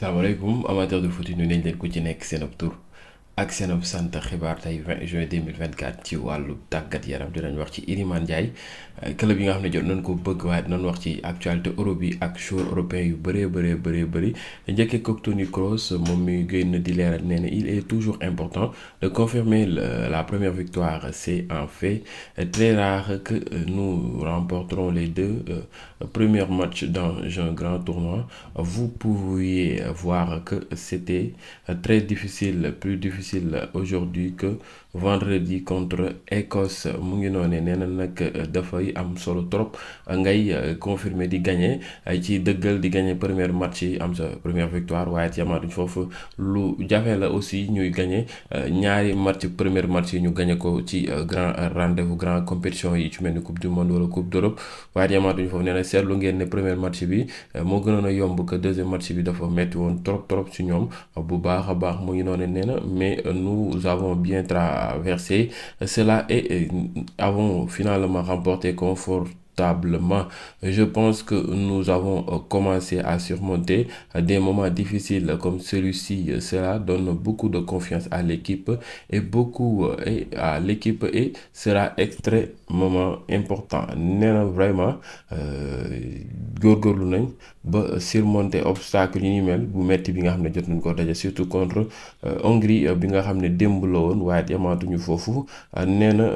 salaamaaleykum amateur de foot yi ñu nañ leen ku ci nekk seen ab tur ak seen ab sant xibaar tey 20 juin 2024 ci wàllu tàggat yaram dinañ wax ci Iliman Ndiaye club yi nga xam ne jot nañ ko bëgg waaye dinañ wax ci actualité Europe yi ak joueurs européens yu bëri njëkkee ko Toni Kroos moom mi génn di leeral nee na il est toujours important de confirmer la première victoire. C'est en fait très rare que nous remporterons les deux premiers matchs dans un grand tournoi. Vous pouviez voir que c'était très difficile, plus difficile aujourd'hui que vendredi contre Écosse. Mu ngi noonee nee na nag dafay am solo trop ngay confirmer di gagner ci dëggal di gagner premier match yi am sa première victoire waaye ci yamaatuñ foofu lu jafe la aussi ñuy gagner ñaari match premier match yi ñu gagner ko ci grand rendez-vous grand compétition yi ci mel ni coupe du monde wala coupe d'Europe waaye yamaatuñ foofu nee na seetlu ngeen ne premier match bi moo gënoon a yomb que deuxième match bi dafa metti woon trop ci ñoom bu baax a baax mu ngi noonu nee na mais nous avons bien traversé cela et avons finalement remporté confortablement. Je pense que nous avons commencé à surmonter des moments difficiles comme celui-ci. Cela donne beaucoup de confiance à l'équipe et sera extrêmement important. Nee na vraiment góorgóorlu nañ ba surmonter obstacle yi ni mel bu metti bi nga xam ne jot nañ ko daje surtout contre Hongrie bi nga xam ne démb la woon waaye yamaatuñu foofu nee na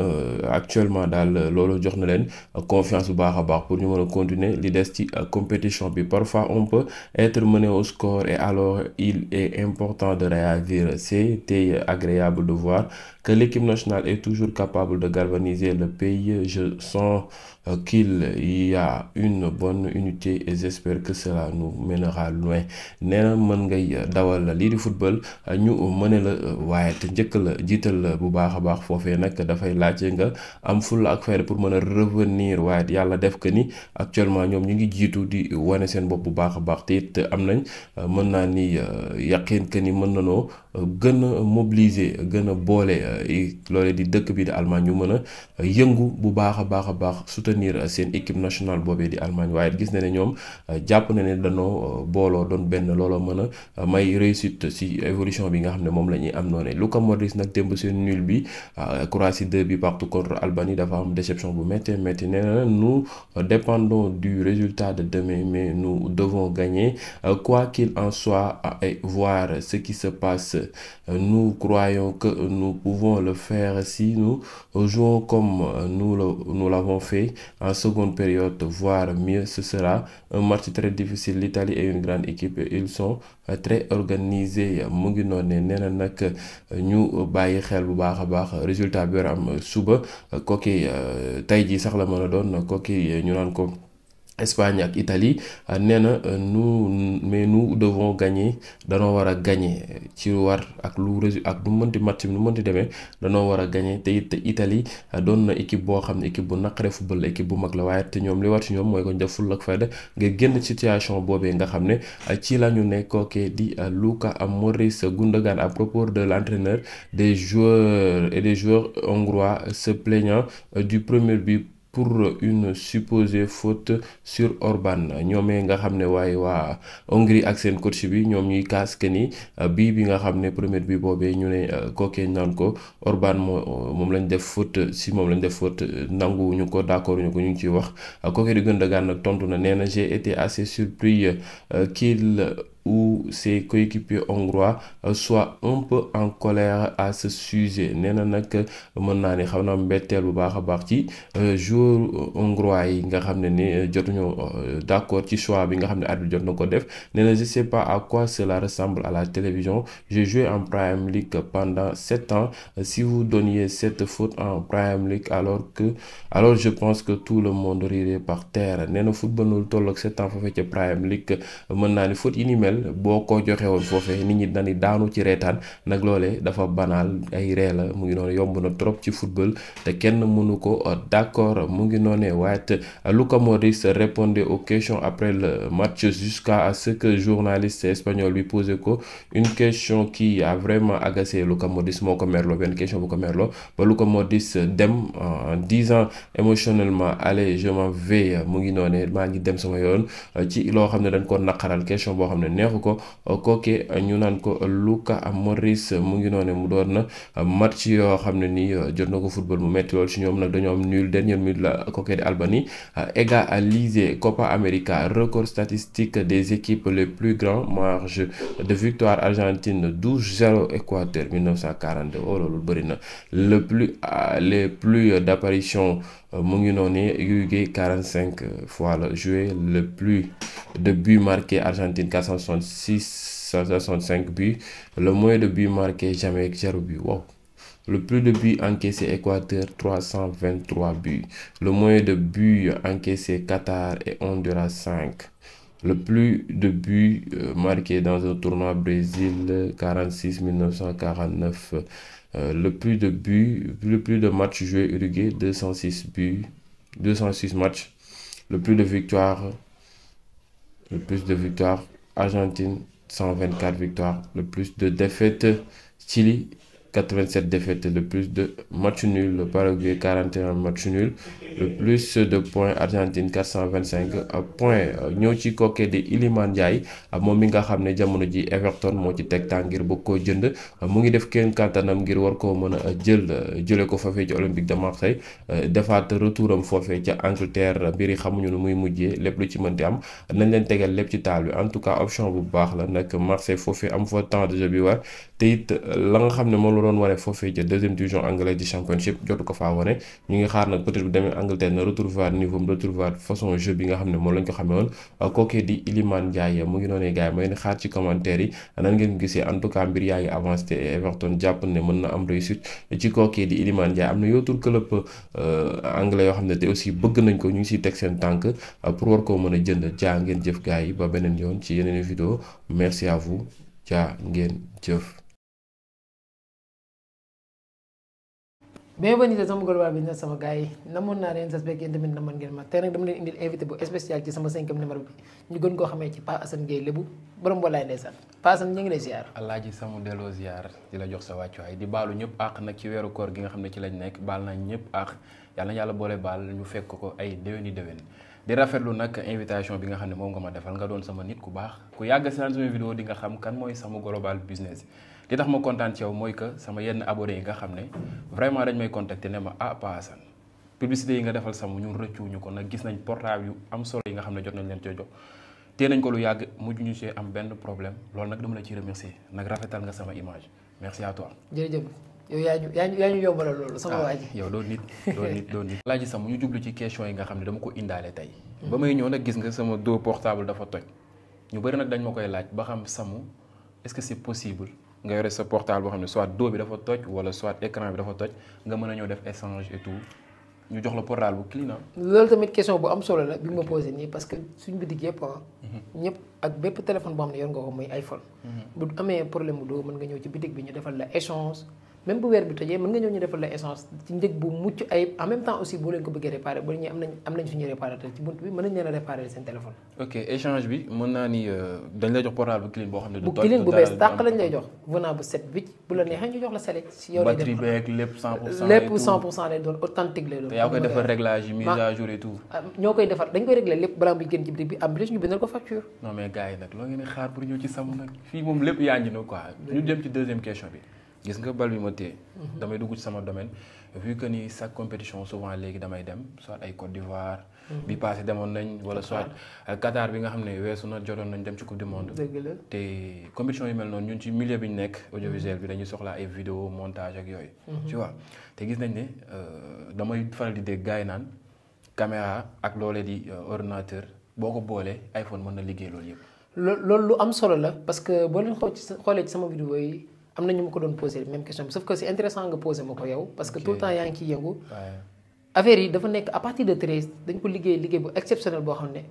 actuellement daal loolu jox na leen confiance bu baax a baax pour ñu mën a continuer li des ci compétition bi. Parfois on peut être mené au score et alors il est important de réagir. C'était agréable de voir que l'équipe nationale est toujours capable de galvaniser le pays. Je sens qu'il y a une bonne unité et j'espère que cela nous mènera loin. Nee na mën ngay dawal lii di football ñu mëne la waaye te njëkk la jiital la bu baax a baax foofee nag dafay laajte nga am fulla ak fayda pour mën a revenir waaye yàlla def que ni actuellement ñoom ñu ngi jiitu di wane seen bopp bu baax a baax te it am nañ mën naa ni yaqin que ni mën nanoo gën a mobiliser gën a boole loole di dëkk bi di Allemagne ñu mën a yëngu bu baax a baax soutenir seen équipe nationale boobee di Allemagne waaye gis na ne ñoom jàpp na ne danoo booloo doon benn looloo mën a may réussite ci évolution bi nga xam ne moom la ñuy am noonu. Luka Modric nag démb seen nul bi Croatie 2 bi partout contre Albanie dafa am déception bu métti nee na nous dépendons du résultat de demain mais nous devons gagner quoi qu'il en soit et voir ce qui se passe. Nous croyons que nous pouvons le faire si nous jouons comme nous l'avons fait en seconde période, voire mieux. Ce sera un match très difficile. L'Italie est une grande équipe et ils sont très organisés. Mu ngi noonu nee na nag ñu bàyyi xel bu baax a baax résultat bi war am suba kooki tey jii sax la mën a doon kooki ñu naan ko Espagne ak Italie nee na nous devons gagner danoo war a gagner ci war ak lu mënti match bi nu mënti demee danoo war a gagner te it Italie doon na équipe boo xam ne équipe bu naqaree football la équipe bu mag la waaye te ñoom li war ci ñoom mooy ko def fulla ak fayda nga génn situation boobee nga xam ne ci la ñu ne kookee di Luka Modric Gundogan à propos de l'entraîneur des joueurs hongrois se plaignant du premier but pour une supposée faute sur Orban. ñoomee nga xam ne waaye waa Hongrie ak seen coach bi ñoom ñuy kaas que ni bi nga xam ne premier bi boobee ñu ne kookee naan ko Orban moom lañ def faute si moom lañ def faute nangu ñu ko d'accord ñu ko ñu ngi ciy wax kookee di Gundogan nag tontu na nee na j'ai été assez surpris qu'il ou ses coéquipiers hongrois soient un peu en colère à ce sujet. Nee na nag mën naa ni xam naa mbetteel bu baax a baax ci joueur hongrois yi nga xam ne ni jotuñu d'accord ci choix bi nga xam ne arbitre jot na ko def. Nee na je sais pas à quoi cela ressemble à la télévision. J'ai joué en Premier League pendant 7 ans. Si vous donniez cette faute en Premier League alors je pense que tout le monde rirait par terre. Nee na football lu toll ak 7 ans foofee ca Premier League mën naa ni faute yi ni mel boo ko joxe woon foofee nit ñi dañuy daanu ci reetaan nag loolee dafa banal ay ree la mu ngi noonu yomb na trop ci football te kenn mënu ko d'accord mu ngi noonee waaye Luka Modric répondait aux questions après le match jusqu'à ce que journaliste espagnol bi posé ko une question qui a vraiment agacé Luka Modric moo ko merloo benn question bu ko merloo ba Luka Modric dem en disant émotionnellement allez je m'en vais mu ngi noonee maa ngi dem sama yoon ci loo xam ne dañ ko naqaral question boo xam ne neexu ko kooke ñu naan ko Luka Modric mu ngi noone mu doon na match yoo xam ne nii jot na ko football mu metti lool si ñoom nag dañoo am nul dernière minute la kooke di Albanie égalisé Copa América record statistique des équipes les plus grandes marge de victoire Argentine 12-0 Équateur 1942 oh loolu bëri na les plus d'apparition mu ngi noonu Uruguay 45 fois la joué le plus de buts marqués Argentine 465 buts le moins de buts marqués Jamaïque 0 but wow. Le plus de buts encaissés Équateur 323 buts. Le moins de buts encaissés Qatar et Honduras 5. Le plus de buts marqués dans un tournoi Brésil 46 1949. Le plus de matchs joués Uruguay 206 buts, 206 matchs. Le plus de victoires Argentine 124 victoires. Le plus de défaites Chili 87 défaites, le plus de matchs nuls, le Paraguay 41 matchs nuls, le plus de points Argentine 425 points ñëw ci kooke di Iliman Ndiaye moom mi nga xam ne jamono ji Everton moo ci teg tànk ngir bëgg koo jënd mu ngi def kenn kàttanam ngir war koo mën a jële ko foofee ci Olympique de Marseille defaat retouram foofee ca Angleterre mbir yi xamuñu nu muy mujjee lépp lu ci mënti am nañ leen tegal lépp ci taal bi en tout cas option bu baax la nag Marseille foofee am fa temps de jeu bi war te it la nga xam ne moom la doon wane foofee ca deuxième division anglaise di championship jotu ko faa wane ñu ngi xaar nag peut-être bu demee Angleterre na retrouver niveau retrouver façon jeu bi nga xam ne moom lañ ko xamee woon kookee di Iliman Ndiaye mu ngi noonee gars yi ma leen xaar ci commentaire yi nan ngeen gisee en tout cas mbir yaa ngi avancé te Everton jàpp ne mën na am réussite ci kookee di Iliman Ndiaye am na yootul club anglais yoo xam ne te aussi bëgg nañ ko ñu ngi siy teg seen tànk pour war koo mën a jënd jaa ngeen jëf gars yi ba beneen yoon ci yeneen vidéo merci à vous jaa ngeen jëf. bienvenue ci sama global business sama gars yi namoon naa leen sas beeg yéen tamit namoon ngeen ma tey nag dama leen indil invité bu spécial ci sama 5e numéro bi ñu gën koo xamee ci Pa Assane Gueye lébu borom Mbolaay ndeysaan Pa Assane ñu ngi lay ziar. Alaaji Samu delloo ziar di la jox sa wàccuwaay di baalu ñëpp àq nag ci weeru koor gi nga xam ne ci lañ nekk baal nañ ñëpp àq yàlla na yàlla boole baal ñu fekk ko ay déwéni déwén di rafetlu nag invitation bi nga xam ne moom nga ma defal nga doon sama nit ku baax ku yàgg si sama vidéo di nga xam kan mooy Samu global business li tax ma kontaan ci yow mooy que sama yenn abonné yi nga xam ne vraiment dañ may contacter ne ma Pa Assane publicité yi nga defal Samu ñun rëccuwuñu ko nag gis nañ portable yu am solo yi nga xam ne jot nañ leen cee jox tee nañ ko lu yàgg mujj ñu see am benn problème loolu nag dama la ciy remercier nag rafetal nga sama image merci à toi. jërëjëf yow yaa ñu yombalal loolu sama waa ji. yow doo nit. Alaaji Samu ñu jublu ci question yi nga xam ne dama ko indaale tey. ba may ñëw nag gis nga sama dos portable dafa toj ñu bëri nag dañ ma koy laaj ba xam Samu est-ce que c'est possible nga yore sa portable boo xam ne soit dos bi dafa toj wala soit écran bi dafa toj nga mën a ñëw def échange et tout ñu jox la portable bu clean. loolu tamit question bu am solo la bi ma posé nii parce que suñ bitig yëpp ñëpp ak bépp téléphone boo xam ne yor nga ko muy iPhone. bu amee problème bu doo mën nga ñëw ci bitig bi ñu defal la échange. même bu weer bi tojee mën nga ñëw ñu defal la essence ci njëg bu mucc ayib en même temps aussi boo leen ko bëggee réparer ba ñu am nañ suñu réparateur ci bunt bi mën nañ leen a réparer seen téléphone. ok échange bi mën naa ni dañ lay jox portable bu clean boo xam ne. bu clean bu bees tàq lañ lay jox venant bu set wicc bu la neexee ñu jox la select. si yow lay def batterie beeg lépp 100%. lépp 100% lay doon authentique lay doon. te yaa koy defar réglage yi mise à jour et tout. ñoo koy defar dañ koy régler lépp balaa muy génn ci bitig bi am plus ñu bindal ko facture. non mais gars yi nag loo ngeen di xaar pour ñëw ci Samu nag fii moom lépp yaa ngi na quoi ñu dem ci deuxième question bi. gis nga bal bi ma téye damay dugg ci sama domaine vu que ni chaque compétition souvent léegi damay dem soit ay Côte d'Ivoire bi passé demoon nañ wala soit Qatar bi nga xam ne weesu na jotoon nañ dem ci coupe du monde. dëgg la te compétition yu mel noonu ñun ci milieu bi ñu nekk audiovisuel bi dañuy soxla ay vidéo montage ak yooyu tu vois te gis nañ ne damay faral di dégg gars yi naan caméra ak loolee di ordinateur boo ko boolee iPhone mën na liggéey loolu yëpp. loolu lu am solo la parce que boo leen xoolee ci sama vidéo yi am na ñu ma ko doon posé même question bi sauf que c'est intéressant nga posé ma ko yow parce que tout le temps yaa ngi ciy yëngu affaire yi dafa nekk à partir de 13 dañ ko liggéey bu exceptionnel boo xam ne